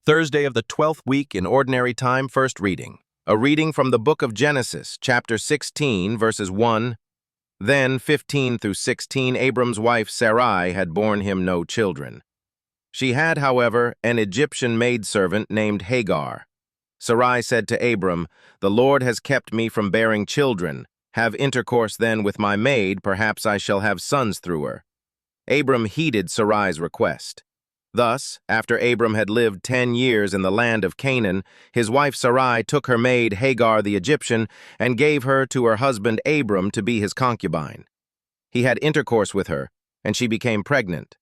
Thursday of the 12th week in Ordinary Time, first reading. A reading from the book of Genesis, chapter 16, verses 1. Then 15 through 16, Abram's wife Sarai had borne him no children. She had, however, an Egyptian maidservant named Hagar. Sarai said to Abram, "The Lord has kept me from bearing children. Have intercourse then with my maid, perhaps I shall have sons through her." Abram heeded Sarai's request. Thus, after Abram had lived 10 years in the land of Canaan, his wife Sarai took her maid Hagar the Egyptian and gave her to her husband Abram to be his concubine. He had intercourse with her, and she became pregnant.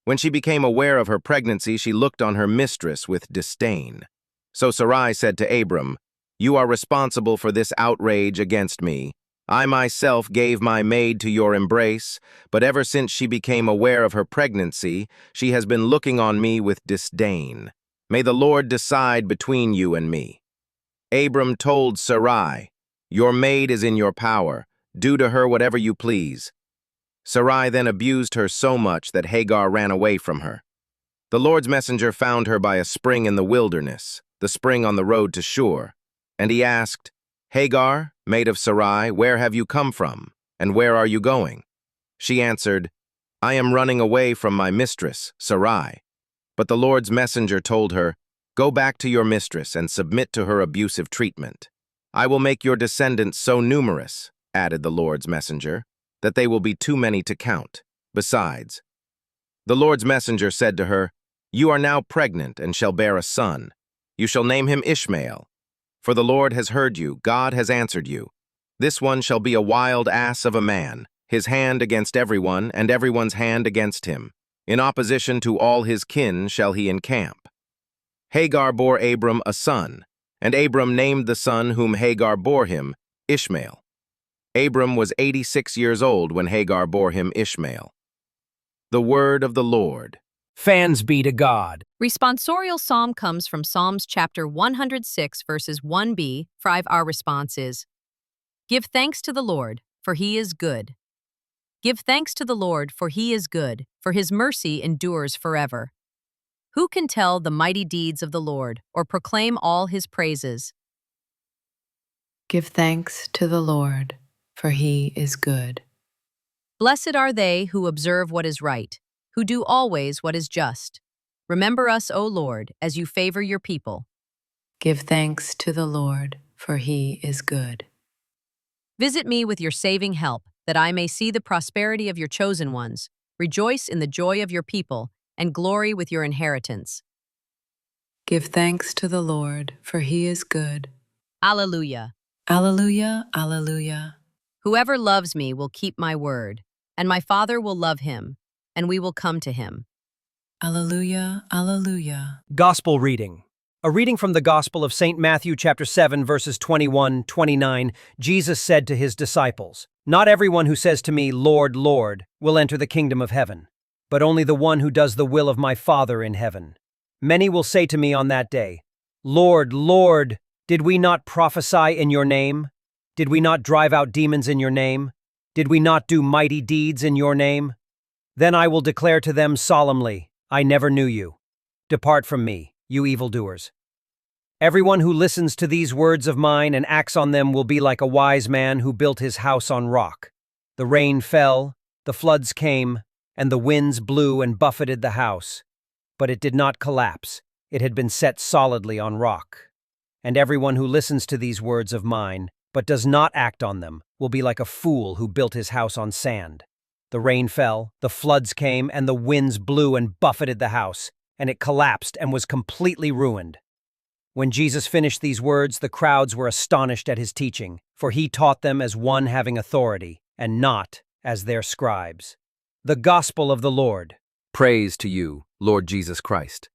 When she became aware of her pregnancy, she looked on her mistress with disdain. So Sarai said to Abram, "You are responsible for this outrage against me. I myself gave my maid to your embrace, but ever since she became aware of her pregnancy, she has been looking on me with disdain. May the Lord decide between you and me." Abram told Sarai, "Your maid is in your power. Do to her whatever you please." Sarai then abused her so much that Hagar ran away from her. The Lord's messenger found her by a spring in the wilderness, the spring on the road to Shur, and he asked, "Hagar, maid of Sarai, where have you come from, and where are you going?" She answered, "I am running away from my mistress, Sarai." But the Lord's messenger told her, "Go back to your mistress and submit to her abusive treatment. I will make your descendants so numerous," added the Lord's messenger, "that they will be too many to count. Besides," the Lord's messenger said to her, "You are now pregnant and shall bear a son. You shall name him Ishmael. For the Lord has heard you, God has answered you. This one shall be a wild ass of a man, his hand against everyone, and everyone's hand against him. In opposition to all his kin shall he encamp." Hagar bore Abram a son, and Abram named the son whom Hagar bore him Ishmael. Abram was 86 years old when Hagar bore him Ishmael. The word of the Lord. Fans be to God. Responsorial psalm comes from Psalms chapter 106, verses 1b. 5. Our response is, "Give thanks to the Lord, for he is good. Give thanks to the Lord, for he is good, for his mercy endures forever. Who can tell the mighty deeds of the Lord, or proclaim all his praises?" Give thanks to the Lord, for he is good. Blessed are they who observe what is right, who do always what is just. Remember us, O Lord, as you favor your people. Give thanks to the Lord, for he is good. Visit me with your saving help, that I may see the prosperity of your chosen ones, rejoice in the joy of your people, and glory with your inheritance. Give thanks to the Lord, for he is good. Alleluia. Alleluia, alleluia. Whoever loves me will keep my word, and my Father will love him, and we will come to him. Alleluia, alleluia. Gospel reading. A reading from the Gospel of St. Matthew chapter 7, verses 21-29. Jesus said to his disciples, "Not everyone who says to me, 'Lord, Lord,' will enter the kingdom of heaven, but only the one who does the will of my Father in heaven. Many will say to me on that day, 'Lord, Lord, did we not prophesy in your name? Did we not drive out demons in your name? Did we not do mighty deeds in your name?' Then I will declare to them solemnly, 'I never knew you. Depart from me, you evildoers.' Everyone who listens to these words of mine and acts on them will be like a wise man who built his house on rock. The rain fell, the floods came, and the winds blew and buffeted the house. But it did not collapse. It had been set solidly on rock. And everyone who listens to these words of mine, but does not act on them, will be like a fool who built his house on sand. The rain fell, the floods came, and the winds blew and buffeted the house, and it collapsed and was completely ruined." When Jesus finished these words, the crowds were astonished at his teaching, for he taught them as one having authority, and not as their scribes. The Gospel of the Lord. Praise to you, Lord Jesus Christ.